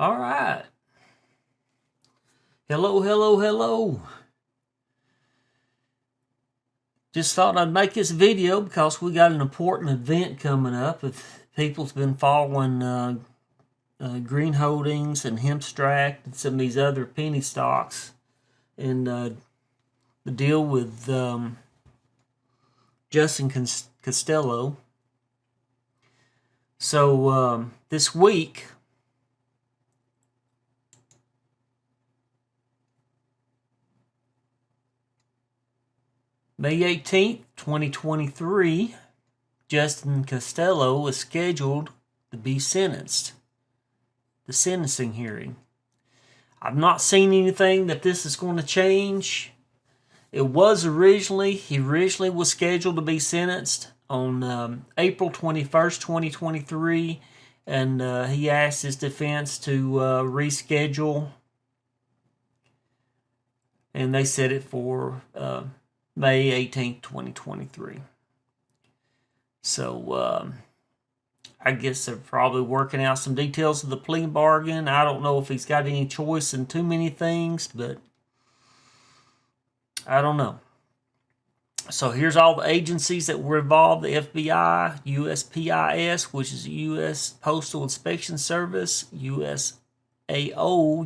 All right. Hello, hello, hello. Just thought I'd make this video because we got an important event coming up. If people's been following Green Holdings and Hempstrack and some of these other penny stocks and the deal with Justin Costello. So this week, May 18th, 2023, Justin Costello is scheduled to be sentenced. The sentencing hearing. I've not seen anything that this is going to change. He originally was scheduled to be sentenced on April 21st, 2023, and he asked his defense to reschedule, and they set it for May 18th, 2023. So I guess they're probably working out some details of the plea bargain. I don't know if he's got any choice in too many things, but I don't know. So here's all the agencies that were involved: the FBI, USPIS, which is the U.S. Postal Inspection Service, USAO,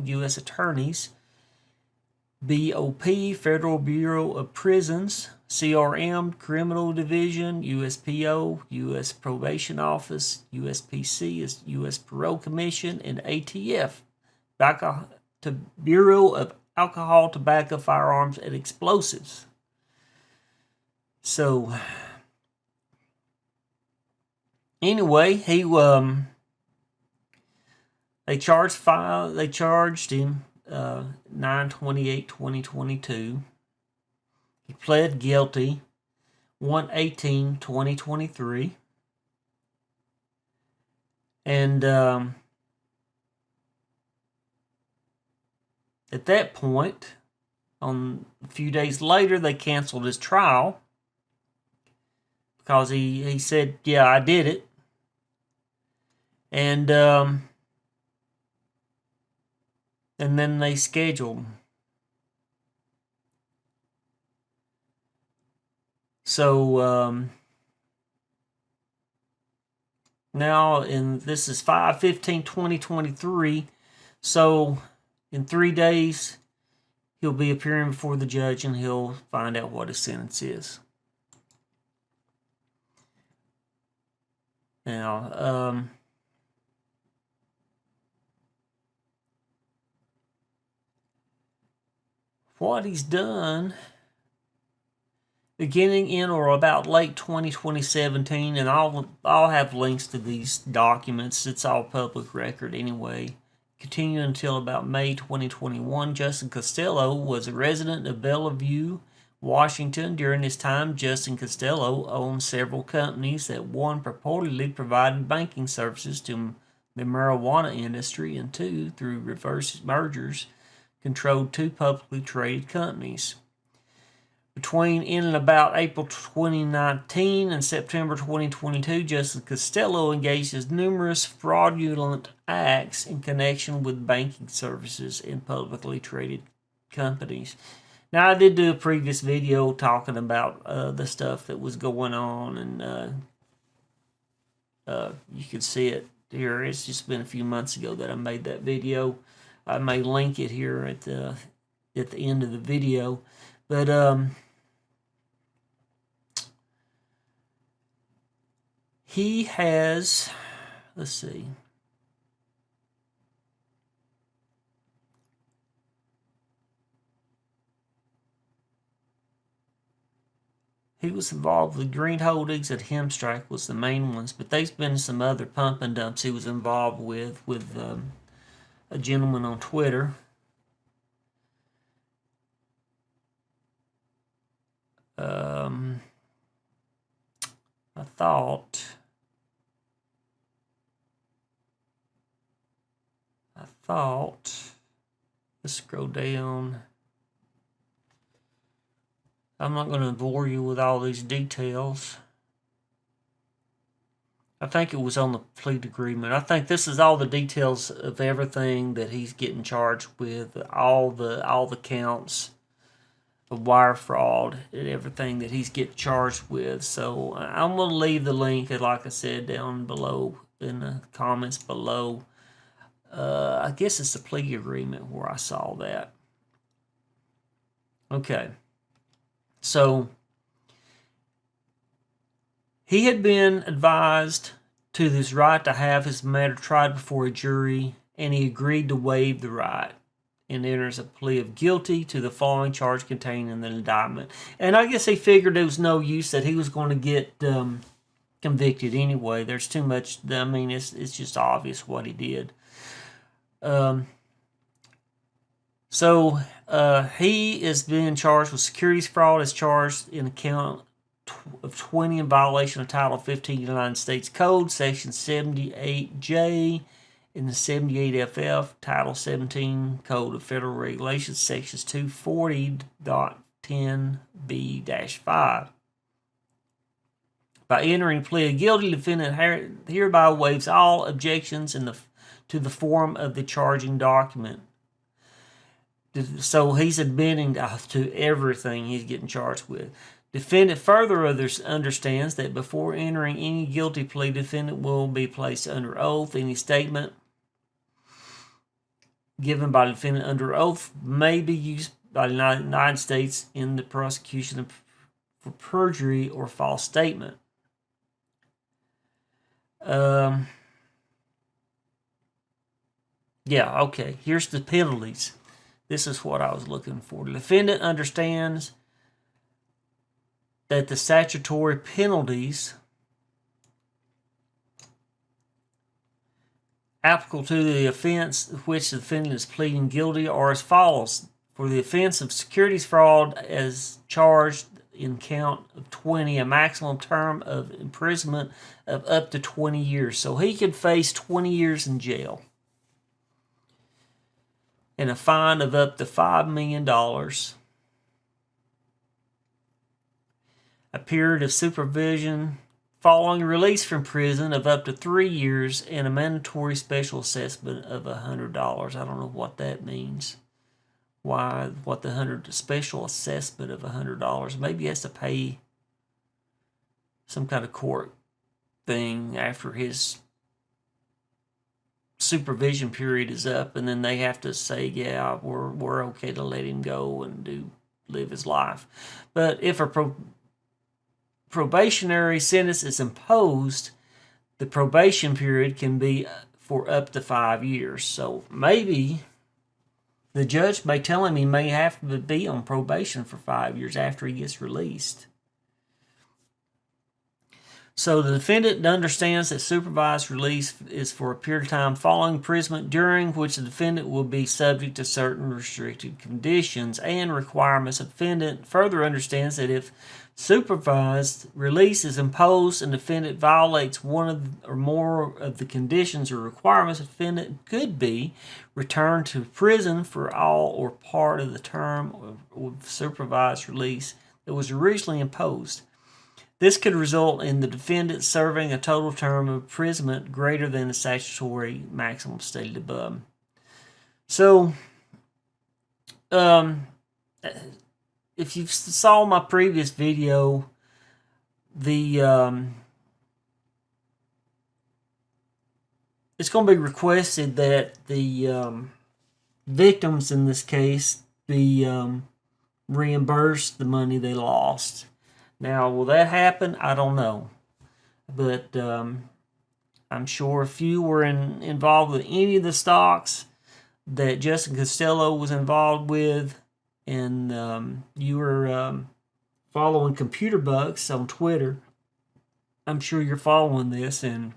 U.S. Attorneys, BOP, Federal Bureau of Prisons, CRM, Criminal Division, USPO, U.S. Probation Office, USPC is U.S. Parole Commission, and ATF, Bureau of Alcohol, Tobacco, Firearms, and Explosives. So, anyway, they charged him 9/28/2022. He pled guilty 1/18/2023, and at that point, a few days later, they canceled his trial because he said, "Yeah, I did it," and then they scheduled. So now, this is 5/15/2023. So in 3 days, he'll be appearing before the judge, and he'll find out what his sentence is. Now, what he's done, beginning in or about late 2017, and I'll have links to these documents. It's all public record anyway. Continuing until about May 2021, Justin Costello was a resident of Bellevue, Washington. During this time, Justin Costello owned several companies that, one, purportedly provided banking services to the marijuana industry, and two, through reverse mergers, controlled two publicly traded companies. In and about April 2019 and September 2022, Justin Costello engaged in numerous fraudulent acts in connection with banking services in publicly traded companies. Now, I did do a previous video talking about the stuff that was going on, and you can see it here. It's just been a few months ago that I made that video. I may link it here at the end of the video, but he has, let's see. He was involved with Green Holdings and Hempstrack was the main ones, but there's been some other pump and dumps he was involved with a gentleman on Twitter. I thought, let's scroll down. I'm not going to bore you with all these details. I think it was on the plea agreement. I think this is all the details of everything that he's getting charged with, all the counts of wire fraud and everything that he's getting charged with. So I'm going to leave the link, like I said, down below in the comments below. I guess it's the plea agreement where I saw that. Okay. So he had been advised to his right to have his matter tried before a jury, and he agreed to waive the right and enters a plea of guilty to the following charge contained in the indictment. And I guess he figured there was no use that he was going to get convicted anyway. There's too much. I mean, it's just obvious what he did. So he is being charged with securities fraud. Is charged in a count of 20 in violation of Title 15 United States Code, Section 78J in the 78FF, Title 17 Code of Federal Regulations, Sections 240.10b-5. By entering plea of guilty, the defendant hereby waives all objections to the form of the charging document. So he's admitting to everything he's getting charged with. Defendant further understands that before entering any guilty plea, defendant will be placed under oath. Any statement given by the defendant under oath may be used by the United States in the prosecution for perjury or false statement. Yeah, okay. Here's the penalties. This is what I was looking for. The defendant understands that the statutory penalties applicable to the offense which the defendant is pleading guilty are as follows. For the offense of securities fraud as charged in count of 20, a maximum term of imprisonment of up to 20 years. So he could face 20 years in jail and a fine of up to $5 million. A period of supervision following release from prison of up to 3 years, and a mandatory special assessment of $100. I don't know what that means. What the special assessment of $100? Maybe he has to pay some kind of court thing after his supervision period is up, and then they have to say, yeah, we're okay to let him go and live his life. But if a probationary sentence is imposed, the probation period can be for up to 5 years. So maybe the judge may tell him he may have to be on probation for 5 years after he gets released. So the defendant understands that supervised release is for a period of time following imprisonment, during which the defendant will be subject to certain restricted conditions and requirements. The defendant further understands that if supervised release is imposed and the defendant violates one or more of the conditions or requirements, the defendant could be returned to prison for all or part of the term of supervised release that was originally imposed. This could result in the defendant serving a total term of imprisonment greater than the statutory maximum stated above. So, if you saw my previous video, it's going to be requested that the victims in this case be reimbursed the money they lost. Now, will that happen? I don't know. But I'm sure if you were involved with any of the stocks that Justin Costello was involved with, and you were following Computer Bucks on Twitter, I'm sure you're following this, and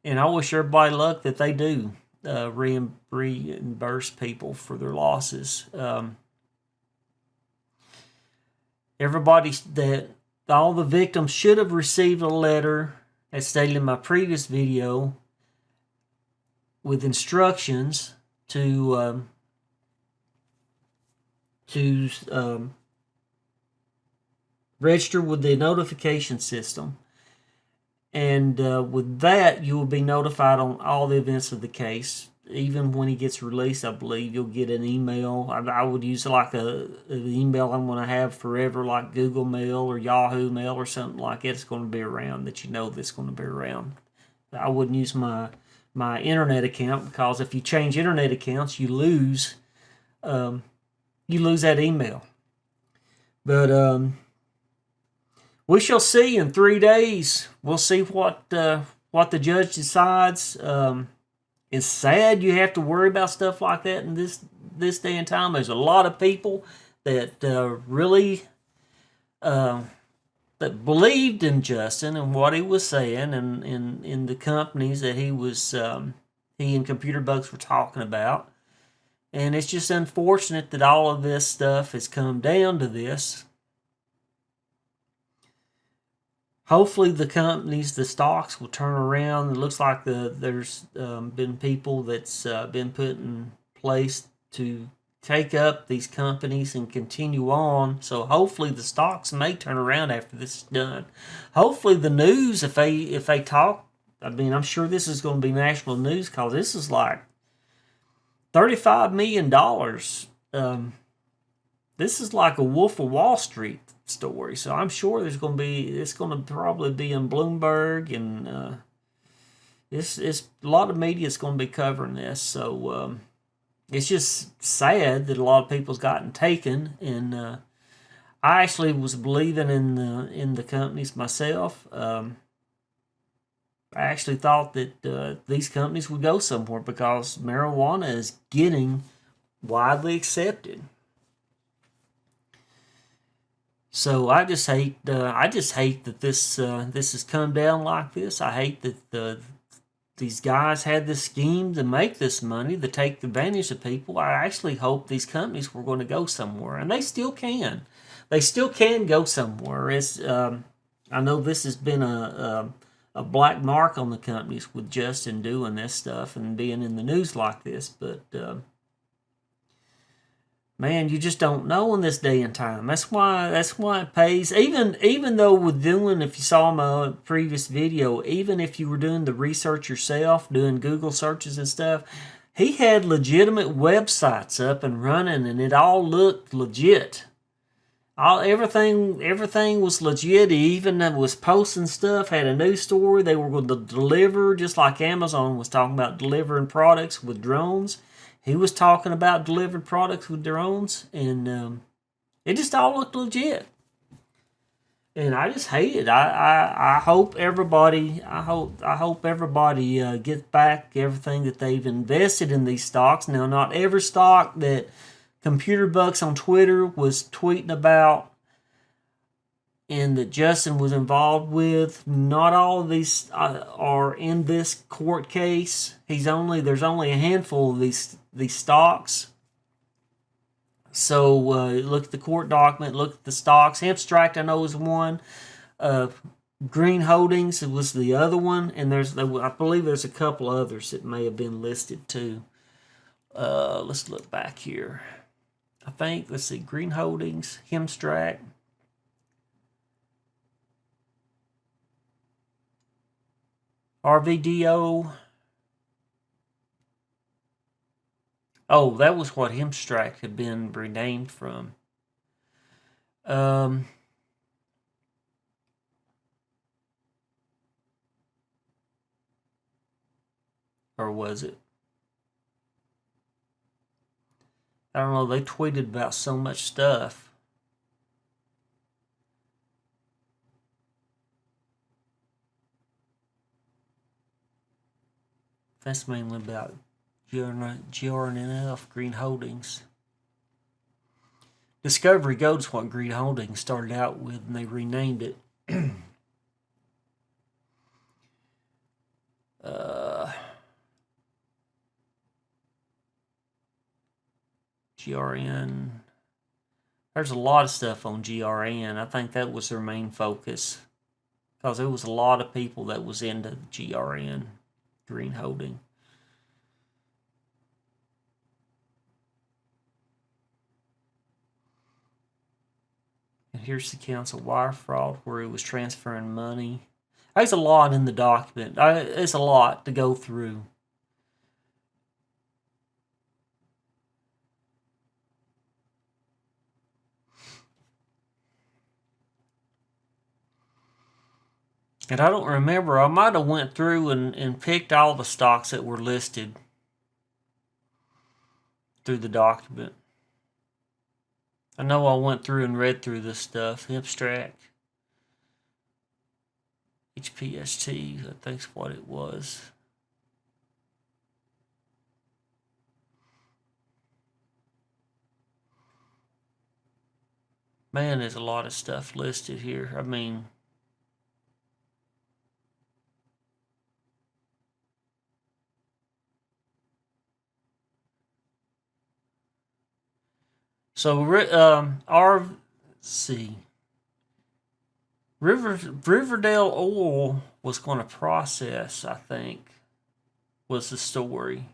I wish everybody luck that they do reimburse people for their losses. All the victims should have received a letter, as stated in my previous video, with instructions to register with the notification system. And with that, you will be notified on all the events of the case. Even when he gets released, I believe you'll get an email. I would use like an email I'm going to have forever, like Google Mail or Yahoo Mail or something like it. It's going to be around, that you know that's going to be around. I wouldn't use my internet account, because if you change internet accounts, you lose that email. But we shall see in 3 days. We'll see what the judge decides. It's sad you have to worry about stuff like that in this day and time. There's a lot of people that really that believed in Justin and what he was saying, and in the companies that he and Computer Bugs were talking about. And it's just unfortunate that all of this stuff has come down to this. Hopefully the companies, the stocks will turn around. It looks like there's been people that's been put in place to take up these companies and continue on. So hopefully the stocks may turn around after this is done. Hopefully the news, if they talk, I mean, I'm sure this is going to be national news, because this is like $35 million. This is like a Wolf of Wall Street story. So I'm sure it's going to probably be in Bloomberg, and it's a lot of media is going to be covering this. So it's just sad that a lot of people's gotten taken, and I actually was believing in the companies myself. I actually thought that these companies would go somewhere, because marijuana is getting widely accepted. So I just hate that this has come down like this. I hate that these guys had this scheme to make this money, to take advantage of people. I actually hope these companies were going to go somewhere, and they still can. They still can go somewhere. I know this has been a black mark on the companies with Justin doing this stuff and being in the news like this, but man, you just don't know in this day and time. That's why it pays. Even though with doing, if you saw my previous video, even if you were doing the research yourself, doing Google searches and stuff, he had legitimate websites up and running, and it all looked legit. Everything was legit. He even was posting stuff, had a news story they were going to deliver, just like Amazon was talking about delivering products with drones. He was talking about delivered products with drones, and it just all looked legit. And I just hate it. I hope everybody gets back everything that they've invested in these stocks. Now, not every stock that Computer Bucks on Twitter was tweeting about and that Justin was involved with, not all of these are in this court case. There's only a handful of these stocks. So look at the court document, look at the stocks. Hempstrack, I know, is one. Green Holdings was the other one, and I believe there's a couple others that may have been listed too. Let's look back here. Let's see, Green Holdings, Hempstrack, RVDO. Oh, that was what Hempstrack had been renamed from. Or was it? I don't know. They tweeted about so much stuff. That's mainly about GRNF, Green Holdings. Discovery Gold is what Green Holdings started out with, and they renamed it. GRN. There's a lot of stuff on GRN. I think that was their main focus, because there was a lot of people that was into GRN, Green Holding. And here's the accounts of wire fraud where he was transferring money. There's a lot in the document. It's a lot to go through. And I don't remember. I might have went through and picked all the stocks that were listed through the document. I know I went through and read through this stuff. Abstract. HPST, I think's what it was. Man, there's a lot of stuff listed here. I mean, so let's see. Riverdale Oil was going to process, I think, was the story.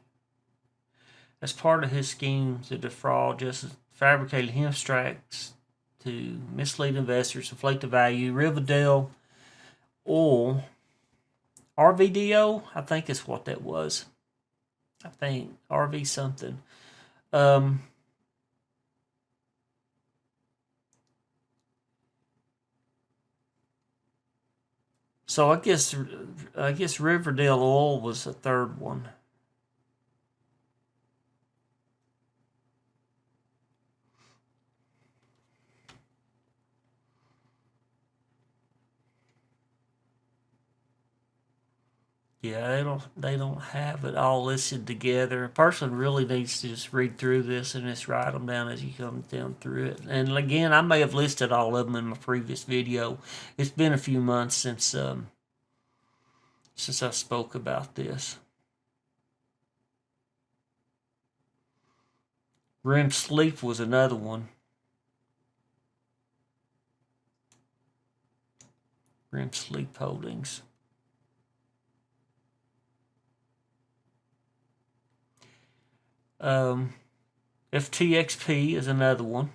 As part of his scheme to defraud, just fabricated hemp extracts to mislead investors, inflate the value. Riverdale Oil, RVDO, I think is what that was. I think RV something. So I guess Riverdale Oil was the third one. Yeah, they don't have it all listed together. A person really needs to just read through this and just write them down as you come down through it. And again, I may have listed all of them in my previous video. It's been a few months since I spoke about this. REM sleep was another one. REM sleep holdings. FTXP is another one.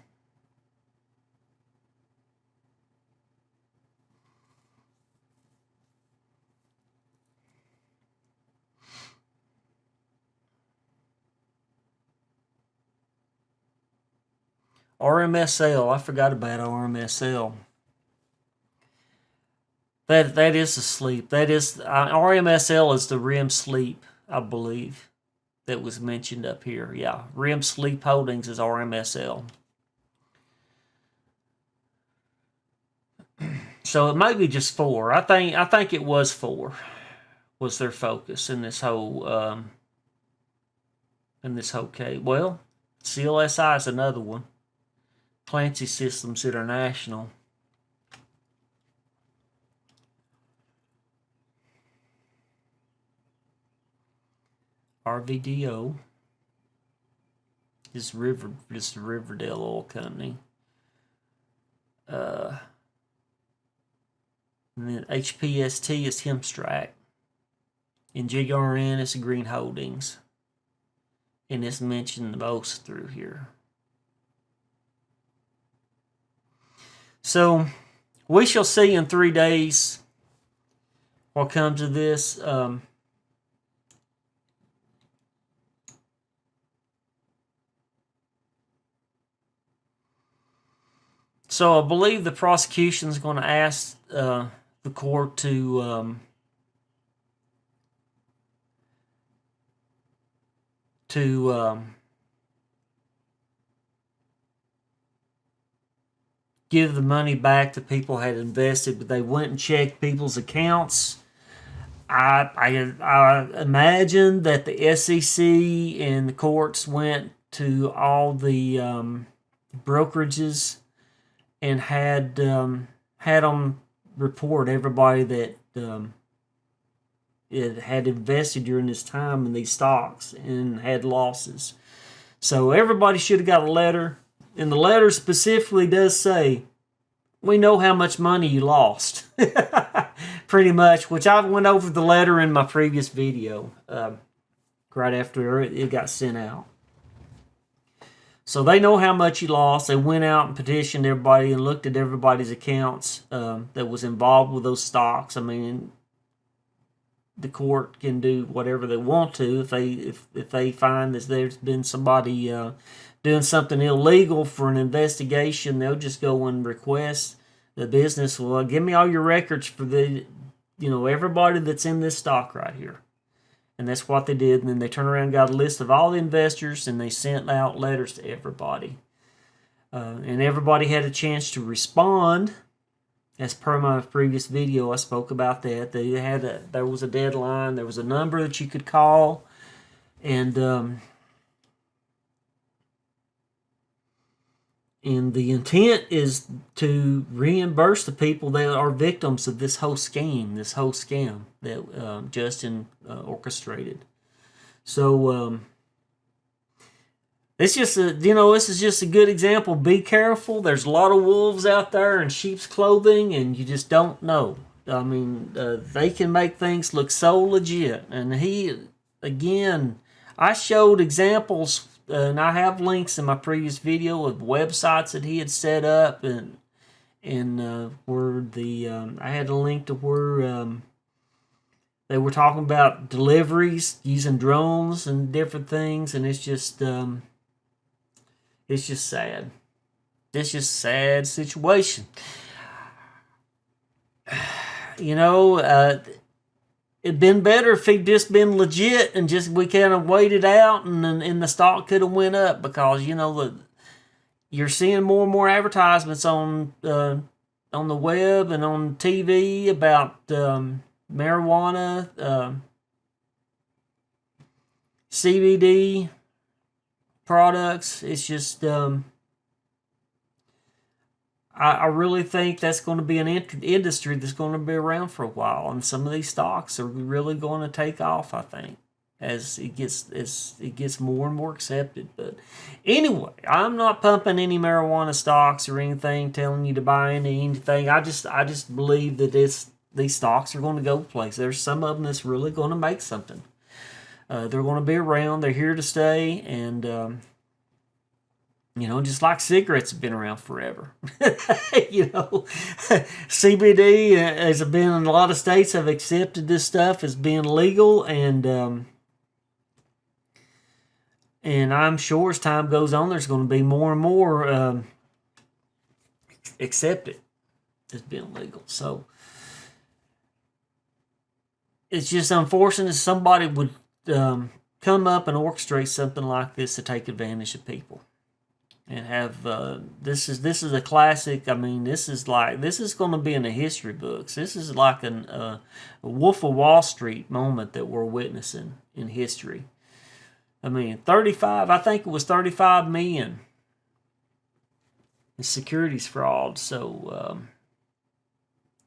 RMSL, I forgot about RMSL. That is the sleep. That is RMSL is the REM sleep, I believe, that was mentioned up here. Yeah, REM Sleep Holdings is RMSL. So it may be just 4. I think it was 4 was their focus in this whole case. Well, CLSI is another one. Clancy Systems International. RVDO is the Riverdale Oil Company. And then HPST is Hemstrack. And GRN is Green Holdings. And it's mentioned most through here. So we shall see in 3 days what comes of this. So I believe the prosecution is going to ask the court to give the money back that people had invested, but they went and checked people's accounts. I imagine that the SEC and the courts went to all the brokerages and had them report everybody that it had invested during this time in these stocks and had losses. So everybody should have got a letter. And the letter specifically does say, we know how much money you lost. Pretty much, which I went over the letter in my previous video right after it got sent out. So they know how much you lost. They went out and petitioned everybody and looked at everybody's accounts that was involved with those stocks. I mean, the court can do whatever they want to if they find that there's been somebody doing something illegal for an investigation. They'll just go and request the business. Well, give me all your records for the everybody that's in this stock right here. And that's what they did. And then they turned around and got a list of all the investors, and they sent out letters to everybody. And everybody had a chance to respond. As per my previous video, I spoke about that. There was a deadline. There was a number that you could call. And the intent is to reimburse the people that are victims of this whole scam that Justin orchestrated. So this is just a good example. Be careful. There's a lot of wolves out there in sheep's clothing, and you just don't know. I mean, they can make things look so legit. And I showed examples. And I have links in my previous video of websites that he had set up, and where I had a link to where they were talking about deliveries using drones and different things, and it's just sad. It's just a sad situation. It'd been better if he'd just been legit and we kind of waited out and the stock could have went up, because you're seeing more and more advertisements on the web and on TV about marijuana, CBD products. It's just I really think that's going to be an industry that's going to be around for a while, and some of these stocks are really going to take off, I think, as it gets more and more accepted. But anyway, I'm not pumping any marijuana stocks or anything, telling you to buy anything. I just believe that these stocks are going to go places. There's some of them that's really going to make something. They're going to be around. They're here to stay, and just like cigarettes have been around forever. CBD has been in a lot of states have accepted this stuff as being legal, and I'm sure as time goes on, there's going to be more and more accepted as being legal. So it's just unfortunate somebody would come up and orchestrate something like this to take advantage of people. And have this is a classic. I mean, this is going to be in the history books. This is like a Wolf of Wall Street moment that we're witnessing in history. I mean, 35 million in securities fraud. So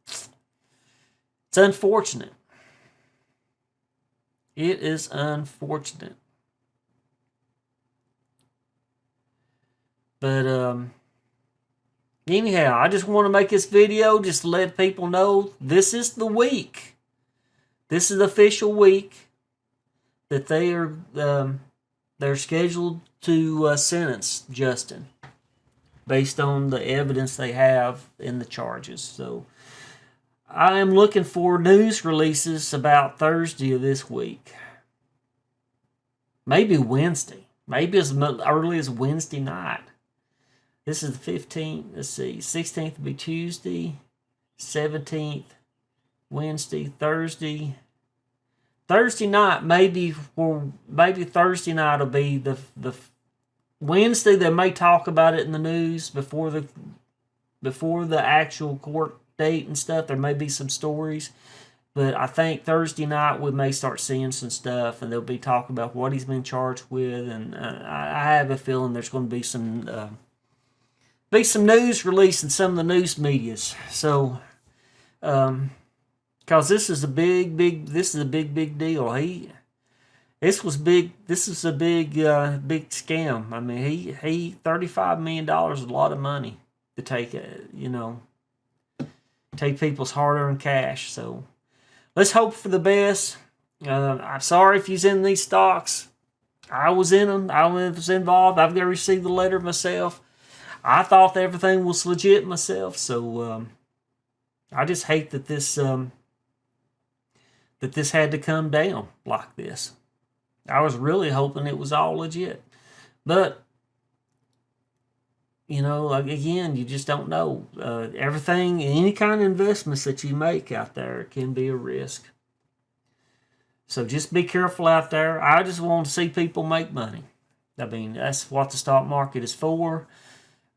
it's unfortunate. It is unfortunate. But anyhow, I just want to make this video just to let people know this is the week. This is the official week that they're scheduled to sentence Justin based on the evidence they have in the charges. So I am looking for news releases about Thursday of this week. Maybe Wednesday. Maybe as early as Wednesday night. This is the 15th. Let's see. 16th will be Tuesday. 17th, Wednesday, Thursday. Thursday night, maybe Thursday night will be the Wednesday. They may talk about it in the news before the actual court date and stuff. There may be some stories. But I think Thursday night we may start seeing some stuff, and they'll be talking about what he's been charged with. And I have a feeling there's going to be some news released in some of the news medias. So, because this is a big deal. This is a big scam. I mean, he $35 million is a lot of money to take people's hard-earned cash. So let's hope for the best. I'm sorry if you're in these stocks. I was in them. I was involved. I've got to receive the letter myself. I thought that everything was legit myself. So I just hate that this that this had to come down like this. I was really hoping it was all legit. But, you know, like, again, you just don't know. Everything, any kind of investments that you make out there can be a risk. So just be careful out there. I just want to see people make money. I mean, that's what the stock market is for.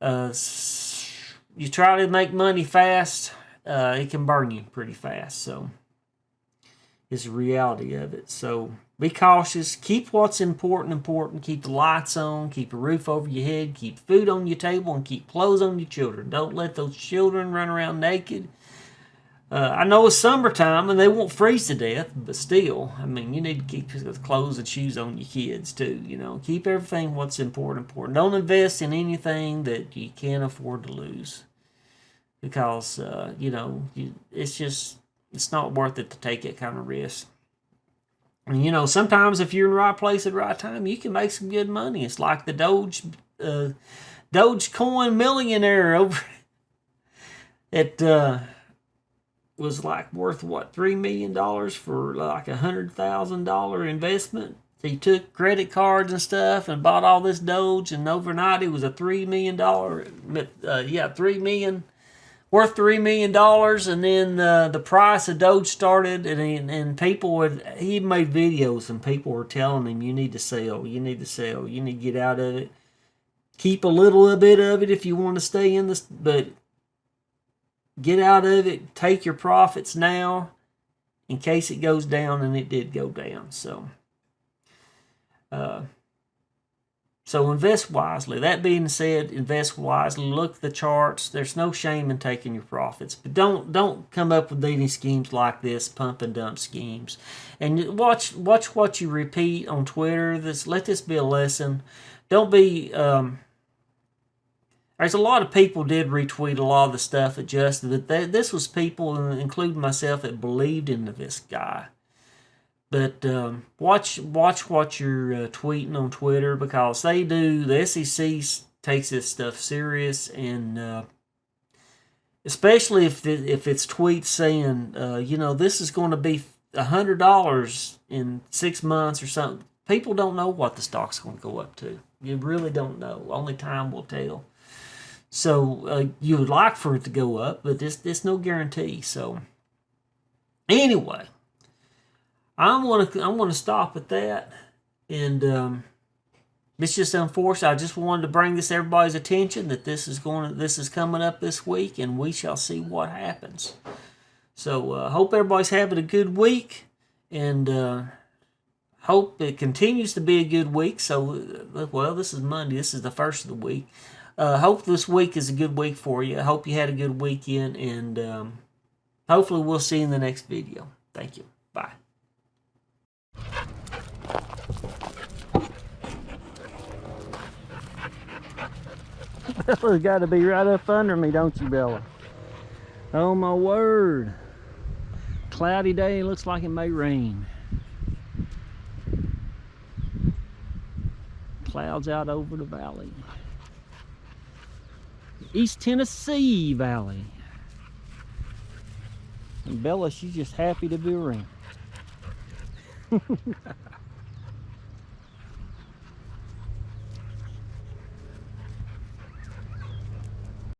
You try to make money fast, it can burn you pretty fast. So it's the reality of it. So be cautious. Keep what's important. Keep the lights on. Keep a roof over your head. Keep food on your table. And keep clothes on your children. Don't let those children run around naked. I know it's summertime and they won't freeze to death, but still, I mean, you need to keep clothes and shoes on your kids too. You know, keep everything what's important. Don't invest in anything that you can't afford to lose, because you know, it's not worth it to take that kind of risk. And you know, sometimes if you're in the right place at the right time, you can make some good money. It's like the Dogecoin millionaire over at. Was like worth what, $3 million for like $100,000 investment. He took credit cards and stuff and bought all this Doge, and overnight it was a $3 million, worth $3 million. And then the price of Doge started, and he made videos, and people were telling him, you need to sell, you need to get out of it. Keep a little bit of it if you want to stay in this, but get out of it. Take your profits now in case it goes down, and it did go down. So invest wisely. That being said, invest wisely. Look at the charts. There's no shame in taking your profits, but don't come up with any schemes like this, pump and dump schemes. And watch what you repeat on Twitter. Let this be a lesson. Don't be. There's a lot of people did retweet a lot of the stuff that Justin, but this was people, including myself, that believed into this guy. But watch what you're tweeting on Twitter, because the SEC takes this stuff serious, and especially if it's tweets saying, this is going to be $100 in 6 months or something. People don't know what the stock's going to go up to. You really don't know. Only time will tell. So you would like for it to go up, but there's no guarantee. So anyway, I'm gonna stop at that, and it's just unfortunate. I just wanted to bring this to everybody's attention that this is coming up this week, and we shall see what happens. So hope everybody's having a good week, and hope it continues to be a good week. So this is Monday. This is the first of the week. Hope this week is a good week for you. I hope you had a good weekend, and hopefully we'll see you in the next video. Thank you. Bye. Bella's got to be right up under me, don't you, Bella? Oh, my word. Cloudy day. Looks like it may rain. Clouds out over the valley. East Tennessee Valley. And Bella, she's just happy to be around.